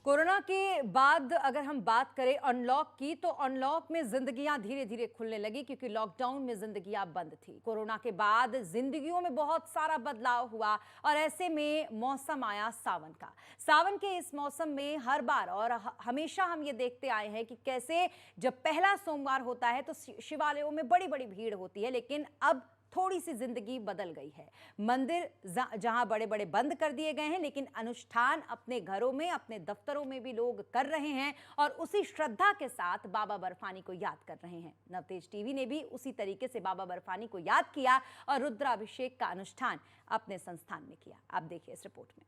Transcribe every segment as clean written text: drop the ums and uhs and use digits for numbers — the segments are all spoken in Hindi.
कोरोना के बाद अगर हम बात करें अनलॉक की, तो अनलॉक में जिंदगियां धीरे धीरे खुलने लगी क्योंकि लॉकडाउन में जिंदगियां बंद थी। कोरोना के बाद जिंदगियों में बहुत सारा बदलाव हुआ और ऐसे में मौसम आया सावन का। सावन के इस मौसम में हर बार और हमेशा हम ये देखते आए हैं कि कैसे जब पहला सोमवार होता है तो शिवालयों में बड़ी बड़ी भीड़ होती है, लेकिन अब थोड़ी सी जिंदगी बदल गई है। मंदिर जहां बड़े बड़े बंद कर दिए गए हैं, लेकिन अनुष्ठान अपने घरों में, अपने दफ्तरों में भी लोग कर रहे हैं और उसी श्रद्धा के साथ बाबा बर्फानी को याद कर रहे हैं। नवतेज टीवी ने भी उसी तरीके से बाबा बर्फानी को याद किया और रुद्राभिषेक का अनुष्ठान अपने संस्थान में किया। आप देखिए इस रिपोर्ट में।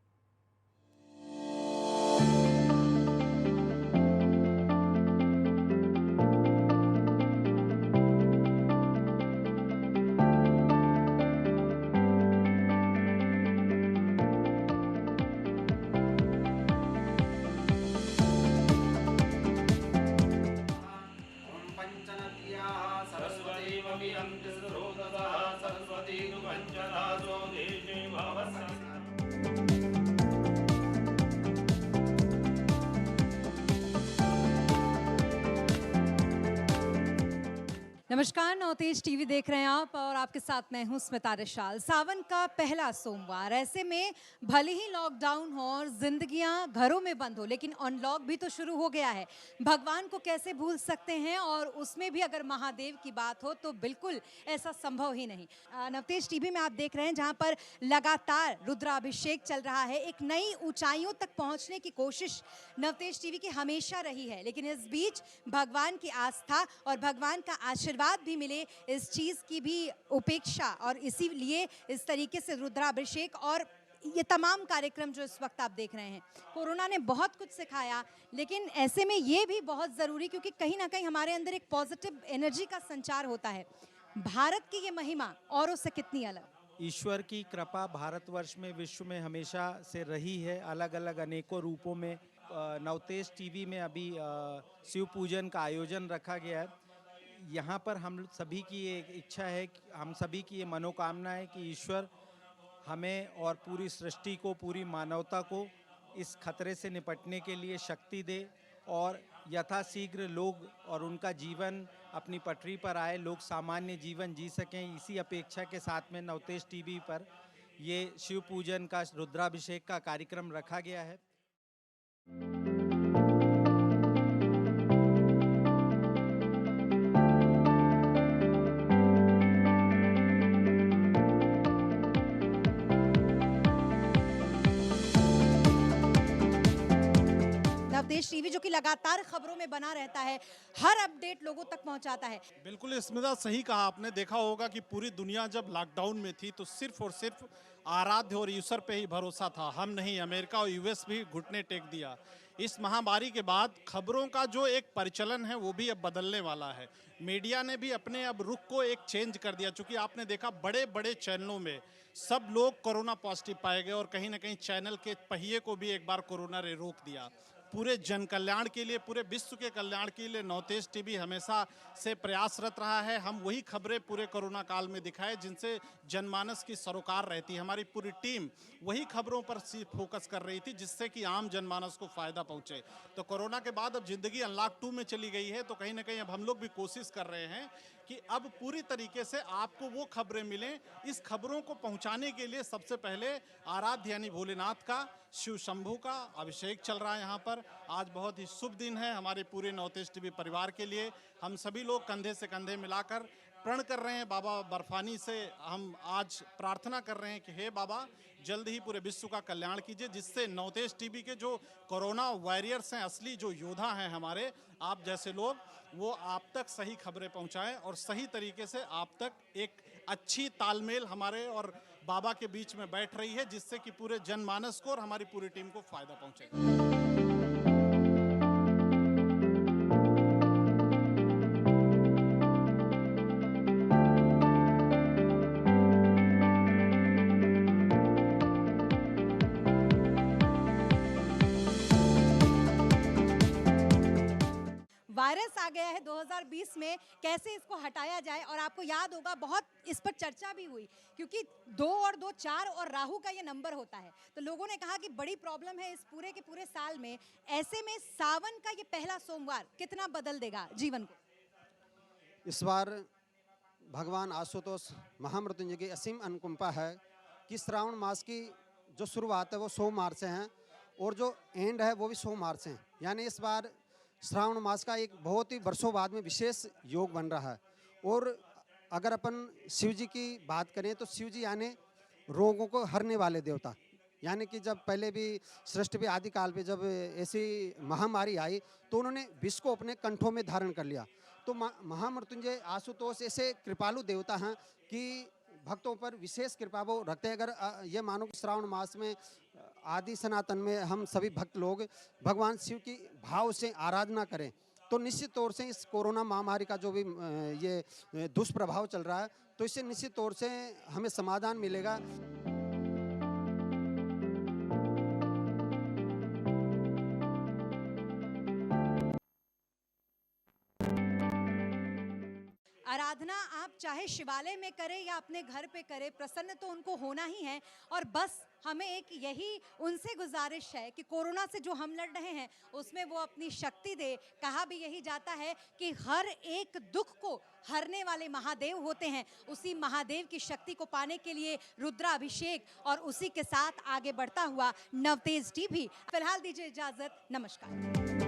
नमस्कार, नवतेज टीवी देख रहे हैं आप और आपके साथ मैं हूं स्मिता रिशाल। सावन का पहला सोमवार, ऐसे में भले ही लॉकडाउन हो और जिंदगियां घरों में बंद हो, लेकिन अनलॉक भी तो शुरू हो गया है। भगवान को कैसे भूल सकते हैं, और उसमें भी अगर महादेव की बात हो तो बिल्कुल ऐसा संभव ही नहीं। नवतेज टीवी में आप देख रहे हैं जहां पर लगातार रुद्राभिषेक चल रहा है। एक नई ऊंचाइयों तक पहुंचने की कोशिश नवतेज टीवी की हमेशा रही है, लेकिन इस बीच भगवान की आस्था और भगवान का आशीर्वाद भी मिले, इस चीज की भी उपेक्षा, और इसीलिए इस तरीके से रुद्राभिषेक और ये तमाम कार्यक्रम जो इस वक्त आप देख रहे हैं। कोरोना ने बहुत कुछ सिखाया, लेकिन ऐसे में ये भी बहुत जरूरी, क्योंकि कहीं ना कहीं हमारे अंदर एक पॉजिटिव एनर्जी का संचार होता है। भारत की ये महिमा औरों से कितनी अलग। ईश्वर की कृपा भारतवर्ष में, विश्व में हमेशा से रही है, अलग अलग अनेकों रूपों में। नवतेज टीवी में अभी शिव पूजन का आयोजन रखा गया है। यहाँ पर हम सभी की एक इच्छा है, हम सभी की ये मनोकामना है कि ईश्वर हमें और पूरी सृष्टि को, पूरी मानवता को इस खतरे से निपटने के लिए शक्ति दे और यथाशीघ्र लोग और उनका जीवन अपनी पटरी पर आए, लोग सामान्य जीवन जी सकें। इसी अपेक्षा के साथ में नवतेज टीवी पर ये शिव पूजन का, रुद्राभिषेक का कार्यक्रम रखा गया है। नवतेज टीवी जो कि लगातार खबरों में बना रहता है, हर अपडेट लोगों तक पहुंचाता है। बिल्कुल स्मिता, सही कहा आपने। देखा होगा कि पूरी दुनिया जब लॉकडाउन में थी तो सिर्फ और सिर्फ आराध्य और ईश्वर पे ही भरोसा था। हम नहीं, अमेरिका और यूएस भी घुटने टेक दिया। इस महामारी के बाद खबरों का जो एक परिचलन है वो भी अब बदलने वाला है। मीडिया ने भी अपने अब रुख को एक चेंज कर दिया, चूंकि आपने देखा बड़े बड़े चैनलों में सब लोग कोरोना पॉजिटिव पाए गए और कहीं ना कहीं चैनल के पहिए को भी एक बार कोरोना ने रोक दिया। पूरे जन कल्याण के लिए, पूरे विश्व के कल्याण के लिए नवतेज टीवी हमेशा से प्रयासरत रहा है। हम वही खबरें पूरे कोरोना काल में दिखाए जिनसे जनमानस की सरोकार रहती है। हमारी पूरी टीम वही खबरों पर फोकस कर रही थी जिससे कि आम जनमानस को फायदा पहुंचे। तो कोरोना के बाद अब जिंदगी अनलॉक 2 में चली गई है, तो कहीं ना कहीं अब हम लोग भी कोशिश कर रहे हैं कि अब पूरी तरीके से आपको वो खबरें मिलें। इस खबरों को पहुंचाने के लिए सबसे पहले आराध्य यानी भोलेनाथ का, शिव शंभू का अभिषेक चल रहा है यहाँ पर। आज बहुत ही शुभ दिन है हमारे पूरे नवतेज टीवी परिवार के लिए। हम सभी लोग कंधे से कंधे मिलाकर प्रण कर रहे हैं। बाबा बर्फानी से हम आज प्रार्थना कर रहे हैं कि हे बाबा, जल्द ही पूरे विश्व का कल्याण कीजिए, जिससे नवतेज टीवी के जो कोरोना वॉरियर्स हैं, असली जो योद्धा हैं हमारे, आप जैसे लोग, वो आप तक सही खबरें पहुंचाएं और सही तरीके से आप तक एक अच्छी तालमेल हमारे और बाबा के बीच में बैठ रही है, जिससे कि पूरे जनमानस को और हमारी पूरी टीम को फायदा पहुंचेगा। वायरस आ गया है 2020 में, कैसे इसको हटाया जाए। और आपको याद होगा बहुत इस पर चर्चा भी हुई, क्योंकि 2 और 2 4 और राहु का ये नंबर होता है, तो लोगों ने कहा कि बड़ी प्रॉब्लम है इस पूरे के पूरे साल में। ऐसे में सावन का ये पहला सोमवार कितना बदल देगा जीवन को? इस बार भगवान आशुतोष महामृत्युंजय की असीम अनुकंपा है कि श्रावण मास की जो शुरुआत है वो सोमवार से है और जो एंड है वो भी सोमवार से है। यानी इस बार श्रावण मास का एक बहुत ही वर्षों बाद में विशेष योग बन रहा है। और अगर अपन शिव जी की बात करें तो शिव जी यानी रोगों को हरने वाले देवता, यानी कि जब पहले भी सृष्टि भी आदि काल पे जब ऐसी महामारी आई तो उन्होंने विष को अपने कंठों में धारण कर लिया। तो महामृत्युंजय आशुतोष ऐसे कृपालु देवता हैं कि भक्तों पर विशेष कृपा वो रखते हैं। अगर ये मानो कि श्रावण मास में आदि सनातन में हम सभी भक्त लोग भगवान शिव की भाव से आराधना करें तो निश्चित तौर से इस कोरोना महामारी का जो भी ये दुष्प्रभाव चल रहा है तो इससे निश्चित तौर से हमें समाधान मिलेगा। आराधना आप चाहे शिवालय में करें या अपने घर पे करें, प्रसन्न तो उनको होना ही है। और बस हमें एक यही उनसे गुजारिश है कि कोरोना से जो हम लड़ रहे हैं उसमें वो अपनी शक्ति दे। कहा भी यही जाता है कि हर एक दुख को हरने वाले महादेव होते हैं। उसी महादेव की शक्ति को पाने के लिए रुद्राभिषेक और उसी के साथ आगे बढ़ता हुआ नवतेज टीवी। फिलहाल दीजिए इजाजत, नमस्कार।